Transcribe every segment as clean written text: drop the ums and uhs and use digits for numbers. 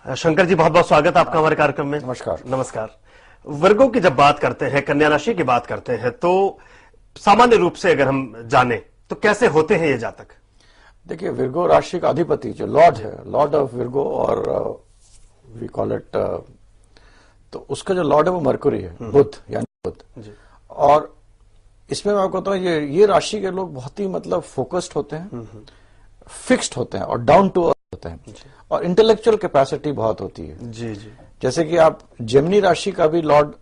शंकर जी, बहुत बहुत स्वागत है आपका हमारे कार्यक्रम में। नमस्कार। नमस्कार। वर्गों की जब बात करते हैं, कन्या राशि की बात करते हैं, तो सामान्य रूप से अगर हम जाने तो कैसे होते हैं ये जातक? देखिए, विर्गो राशि का अधिपति जो लॉर्ड है, लॉर्ड ऑफ विर्गो, और वी कॉल इट, तो उसका जो लॉर्ड है वो मरकुरी है, बुध यानी बुध। और इसमें मैं आपको बताऊं, ये राशि के लोग बहुत ही मतलब फोकस्ड होते हैं, फिक्स्ड होते हैं और डाउन टू अर्थ होते हैं, और इंटेलेक्चुअल कैपेसिटी बहुत होती है। जी जी। जैसे कि आप जेमिनी राशि का भी लॉर्ड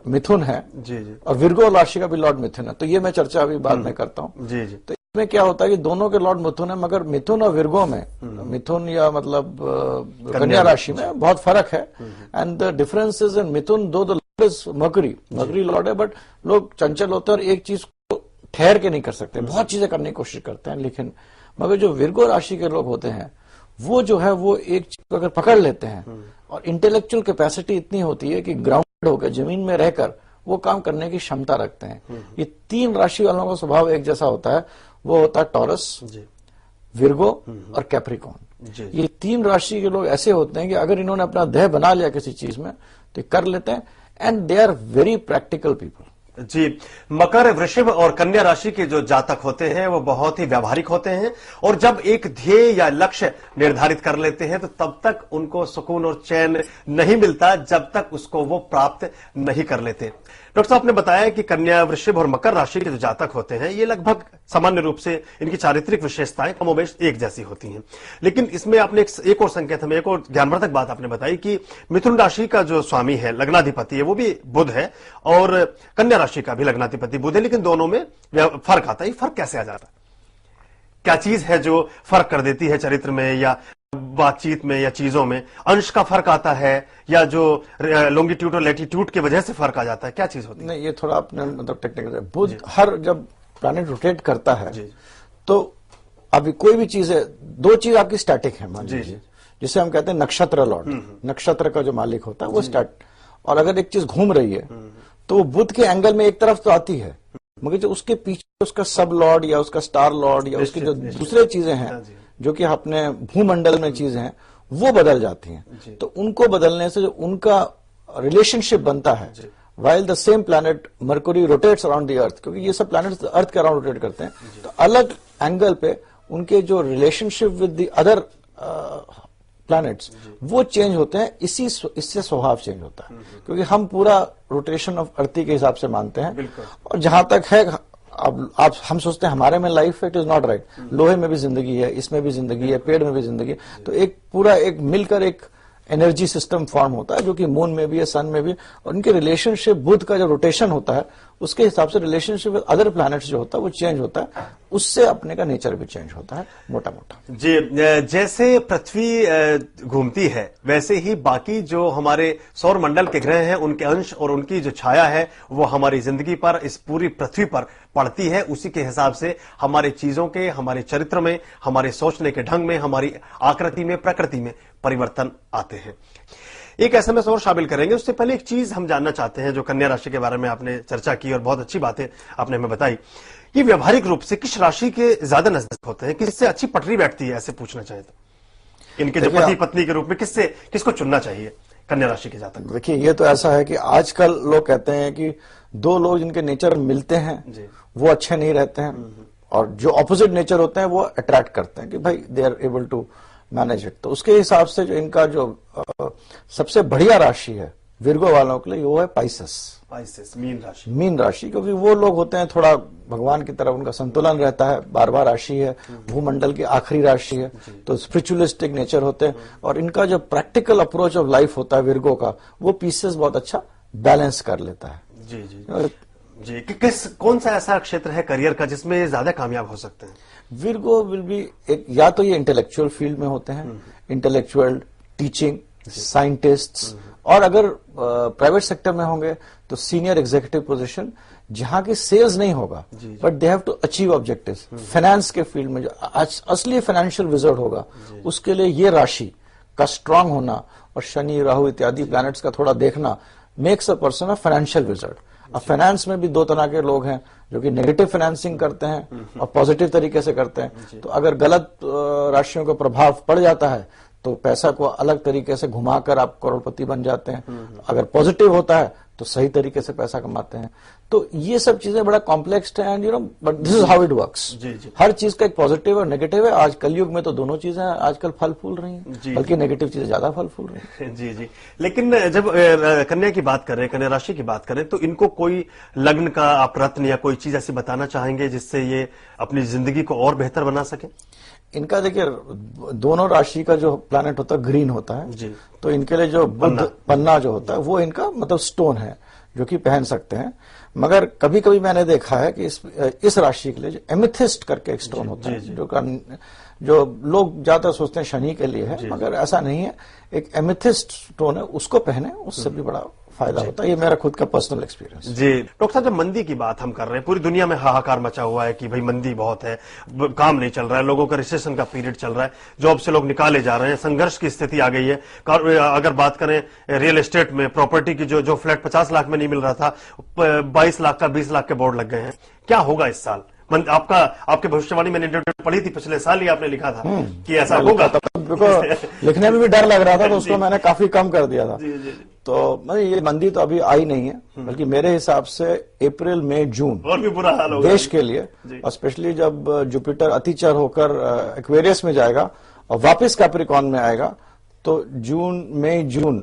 मिथुन है, जी जी, और विर्गो राशि का भी लॉर्ड मिथुन है, तो ये मैं चर्चा अभी बाद में करता हूँ। जी जी। तो इसमें क्या होता है कि दोनों के लॉर्ड मिथुन है, मगर मिथुन और विर्गो में, मिथुन या मतलब कन्या राशि में बहुत फर्क है। And the difference is in Mithun, though the lord is Mercury lord है, बट लोग चंचल होते हैं और एक चीज को ठहर के नहीं कर सकते, बहुत चीजें करने की कोशिश करते हैं, लेकिन मगर जो विर्गो राशि के लोग होते हैं वो जो है वो एक चीज को अगर पकड़ लेते हैं, और इंटेलेक्चुअल कैपेसिटी इतनी होती है कि ग्राउंड होकर जमीन में रहकर वो काम करने की क्षमता रखते हैं। ये तीन राशि वालों का स्वभाव एक जैसा होता है, वो होता है टॉरस, विर्गो और कैप्रिकॉर्न। ये तीन राशि के लोग ऐसे होते हैं कि अगर इन्होंने अपना देह बना लिया किसी चीज में तो कर लेते हैं, and they are very practical people. जी, मकर, वृषभ और कन्या राशि के जो जातक होते हैं वो बहुत ही व्यावहारिक होते हैं, और जब एक ध्येय या लक्ष्य निर्धारित कर लेते हैं तो तब तक उनको सुकून और चैन नहीं मिलता जब तक उसको वो प्राप्त नहीं कर लेते। डॉक्टर साहब ने बताया कि कन्या, वृषभ और मकर राशि के जो जातक होते हैं ये लगभग सामान्य रूप से इनकी चारित्रिक विशेषताएं कमोबेश एक जैसी होती हैं, लेकिन इसमें आपने एक और संकेत, हमें एक और ज्ञानवर्धक बात आपने बताई कि मिथुन राशि का जो स्वामी है, लग्नाधिपति है, वो भी बुध है, और कन्या राशि का भी लग्नाधिपति बुध है, लेकिन दोनों में फर्क आता है। फर्क कैसे आ जाता है? क्या चीज है जो फर्क कर देती है चरित्र में या बातचीत में या चीजों में? अंश का फर्क आता है या जो लॉन्गिट्यूड और लैटिट्यूड की वजह से फर्क आ जाता है? क्या चीज होती है? नहीं, ये थोड़ा आपने मतलब टेक्निकल है। बुध हर जब प्लैनेट रोटेट करता है तो अभी कोई भी चीज है, दो चीज आपकी स्टैटिक है, मान लीजिए, जिसे हम कहते हैं नक्षत्र लॉर्ड, नक्षत्र का जो मालिक होता है वो स्टैट, और अगर एक चीज घूम रही है तो वो बुध के एंगल में एक तरफ तो आती है, मगर जो उसके पीछे उसका सब लॉर्ड या उसका स्टार लॉर्ड या उसकी जो दूसरे चीजें हैं जो कि अपने भूमंडल में चीजें हैं वो बदल जाती हैं। तो उनको बदलने से जो उनका रिलेशनशिप बनता है, while the same planet Mercury rotates around the earth, क्योंकि ये सब प्लैनेट्स अर्थ के अराउंड रोटेट करते हैं, तो अलग एंगल पे उनके जो relationship with the other planets वो चेंज होते हैं। इससे स्वभाव चेंज होता है, क्योंकि हम पूरा रोटेशन ऑफ अर्थ के हिसाब से मानते हैं, और जहां तक है अब हम सोचते हैं हमारे में लाइफ है, इट इज नॉट राइट। लोहे में भी जिंदगी है, इसमें भी जिंदगी है, पेड़ में भी जिंदगी है, तो एक पूरा एक मिलकर एक एनर्जी सिस्टम फॉर्म होता है जो कि मून में भी है, सन में भी, और उनके रिलेशनशिप बुध का जो रोटेशन होता है उसके हिसाब से रिलेशनशिप विद अदर प्लैनेट्स जो होता है वो चेंज होता है, उससे अपने का नेचर भी चेंज होता है मोटा मोटा। जी, जैसे पृथ्वी घूमती है वैसे ही बाकी जो हमारे सौर मंडल के ग्रह हैं उनके अंश और उनकी जो छाया है वो हमारी जिंदगी पर, इस पूरी पृथ्वी पर पड़ती है। उसी के हिसाब से हमारे चीजों के, हमारे चरित्र में, हमारे सोचने के ढंग में, हमारी आकृति में, प्रकृति में परिवर्तन आते हैं। एक एसएमएस और शामिल करेंगे, उससे पहले एक चीज हम जानना चाहते हैं जो कन्या राशि के बारे में आपने चर्चा की और बहुत अच्छी बातें आपने हमें बताई। ये व्यवहारिक रूप से किस राशि के ज्यादा नजदीक होते हैं, किससे अच्छी पटरी बैठती है, ऐसे पूछना चाहें तो इनके जो पति पत्नी के रूप में किसको चुनना चाहिए कन्या राशि के जातक? देखिए, ये तो ऐसा है कि आजकल लोग कहते हैं कि दो लोग जिनके नेचर मिलते हैं वो अच्छे नहीं रहते हैं, और जो ऑपोजिट नेचर होते हैं वो अट्रैक्ट करते हैं कि भाई they are able to manage it. तो उसके हिसाब से जो इनका जो सबसे बढ़िया राशि है विर्गो वालों के लिए वो है पाइसेस, मीन राशि, क्योंकि वो लोग होते हैं थोड़ा भगवान की तरफ उनका संतुलन रहता है, 12 राशि है, भूमंडल की आखिरी राशि है, तो स्पिरिचुअलिस्टिक नेचर होते हैं, और इनका जो प्रैक्टिकल अप्रोच ऑफ लाइफ होता है विर्गो का, वो पीसेस बहुत अच्छा बैलेंस कर लेता है। जी जी जी। कौन सा ऐसा क्षेत्र है करियर का जिसमें ये ज्यादा कामयाब हो सकते हैं? विर्गो विल बी एक, या तो ये इंटेलेक्चुअल फील्ड में होते हैं, इंटेलेक्चुअल, टीचिंग, साइंटिस्ट्स, और अगर प्राइवेट सेक्टर में होंगे तो सीनियर एग्जीक्यूटिव पोजीशन, जहां की सेल्स नहीं होगा but they have to achieve objectives. Finance के फील्ड में जो असली फाइनेंशियल विजर्ड होगा उसके लिए ये राशि का स्ट्रांग होना और शनि, राहु इत्यादि प्लैनेट्स का थोड़ा देखना makes a person a financial wizard. अब फाइनेंस में भी दो तरह के लोग हैं जो कि नेगेटिव फाइनेंसिंग करते हैं और पॉजिटिव तरीके से करते हैं। तो अगर गलत राशियों का प्रभाव पड़ जाता है तो पैसा को अलग तरीके से घुमाकर आप करोड़पति बन जाते हैं। अगर पॉजिटिव होता है तो सही तरीके से पैसा कमाते हैं। तो ये सब चीजें बड़ा कॉम्प्लेक्स है and but this is how it works. हर चीज का एक पॉजिटिव और नेगेटिव है। आज कलयुग में तो दोनों चीजें आजकल फल फूल रही हैं, बल्कि नेगेटिव चीजें ज्यादा फल फूल रही हैं। जी। लेकिन जब कन्या की बात करें, कन्या राशि की बात करें, तो इनको कोई लग्न का आप रत्न या कोई चीज ऐसी बताना चाहेंगे जिससे ये अपनी जिंदगी को और बेहतर बना सके? इनका देखिए, दोनों राशि का जो प्लैनेट होता है ग्रीन होता है जी। तो इनके लिए जो बुध पन्ना जो होता है वो इनका मतलब स्टोन है जो कि पहन सकते हैं। मगर कभी कभी मैंने देखा है कि इस राशि के लिए जो एमेथिस्ट करके एक स्टोन होता है जो लोग ज्यादा सोचते हैं शनि के लिए है, मगर ऐसा नहीं है। एक एमेथिस्ट स्टोन है, उसको पहने, उससे भी बड़ा फायदा होता है। ये मेरा खुद का पर्सनल एक्सपीरियंस जी। डॉक्टर साहब, जब मंदी की बात हम कर रहे हैं, पूरी दुनिया में हाहाकार मचा हुआ है कि भाई मंदी बहुत है, काम नहीं चल रहा है, लोगों का रिसेशन का पीरियड चल रहा है, जॉब से लोग निकाले जा रहे हैं, संघर्ष की स्थिति आ गई है। अगर बात करें रियल एस्टेट में, प्रॉपर्टी की जो फ्लैट 50 लाख में नहीं मिल रहा था, 22 लाख का 20 लाख के बोर्ड लग गए हैं। क्या होगा इस साल? आपके भविष्यवाणी मैंने पढ़ी थी पिछले साल ही, आपने लिखा था कि ऐसा होगा। लिखने में भी डर लग रहा था, तो उसको मैंने काफी कम कर दिया था। तो ये मंदी तो अभी आई नहीं है, बल्कि मेरे हिसाब से अप्रैल मई जून और भी बुरा हाल होगा देश के लिए, और स्पेशली जब जुपिटर अतिचर होकर एक्वेरियस में जाएगा और वापस कैप्रिकॉर्न में आएगा, तो मई जून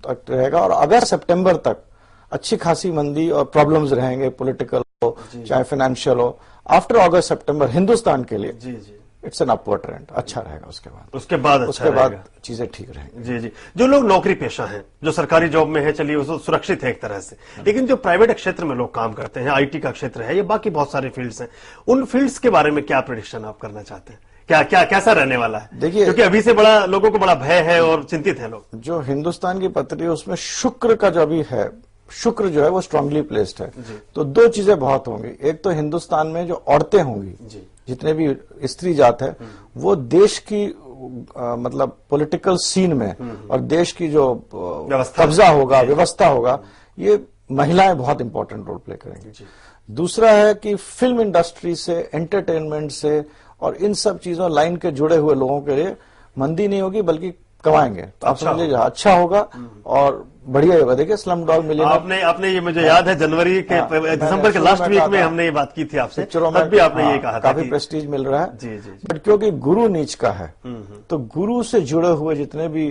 तक रहेगा। और अगस्त सितंबर तक अच्छी खासी मंदी और प्रॉब्लम्स रहेंगे, पॉलिटिकल हो चाहे फाइनेंशियल हो। आफ्टर अगस्त सितंबर हिंदुस्तान के लिए इट्स एन अपवर्ड ट्रेंड, अच्छा रहेगा। उसके बाद चीजें ठीक रहेंगी। जी। जो लोग नौकरी पेशा हैं, जो सरकारी जॉब में है, चलिए वो सुरक्षित है एक तरह से, लेकिन जो प्राइवेट क्षेत्र में लोग काम करते हैं, आईटी का क्षेत्र है, ये बाकी बहुत सारे फील्ड्स हैं, उन फील्ड्स के बारे में क्या प्रेडिक्शन आप करना चाहते हैं? कैसा रहने वाला है? देखिए, क्योंकि अभी से लोगों को बड़ा भय है और चिंतित है लोग। जो हिंदुस्तान की पत्री है उसमें शुक्र का जो अभी है, शुक्र जो है वो स्ट्रांगली प्लेस्ड है। तो दो चीजें बहुत होंगी। एक तो हिंदुस्तान में जो औरतें होंगी, जितने भी स्त्री जात है, वो देश की मतलब पॉलिटिकल सीन में और देश की जो कब्जा होगा, व्यवस्था होगा, ये महिलाएं बहुत इंपॉर्टेंट रोल प्ले करेंगी। दूसरा है कि फिल्म इंडस्ट्री से, एंटरटेनमेंट से और इन सब चीजों लाइन के जुड़े हुए लोगों के लिए मंदी नहीं होगी, बल्कि कमाएंगे। तो आप समझ लीजिए अच्छा होगा और बढ़िया होगा। देखिए स्लम डॉग मिलियनर, आपने ये मुझे याद है जनवरी के दिसंबर के लास्ट वीक में हमने ये बात की थी आपसे, तब भी आपने ये कहा था काफी प्रेस्टीज मिल रहा है। जी। बट क्योंकि गुरु नीच का है, तो गुरु से जुड़े हुए जितने भी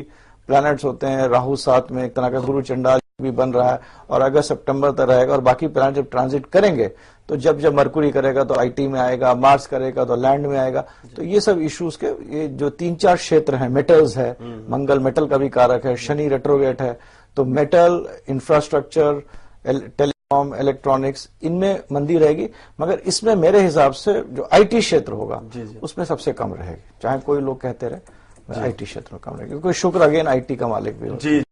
प्लैनेट्स होते हैं, राहु साथ में एक तरह का गुरु चंडाल भी बन रहा है, और अगस्त सितंबर तक रहेगा। और बाकी प्लैनेट जब ट्रांजिट करेंगे, तो जब मरकुरी करेगा तो आईटी में आएगा, मार्स करेगा तो लैंड में आएगा। तो ये सब इश्यूज के ये जो 3-4 क्षेत्र हैं, मेटल्स है, मंगल मेटल का भी कारक है, शनि रेट्रोगेट है, तो मेटल, इंफ्रास्ट्रक्चर, टेलीकॉम, इलेक्ट्रॉनिक्स, इनमें मंदी रहेगी। मगर इसमें मेरे हिसाब से जो आईटी क्षेत्र होगा उसमें सबसे कम रहेगी। चाहे कोई लोग कहते रहे, आईटी क्षेत्र में कम रहेगी, क्योंकि शुक्र अगेन आईटी का मालिक भी जी।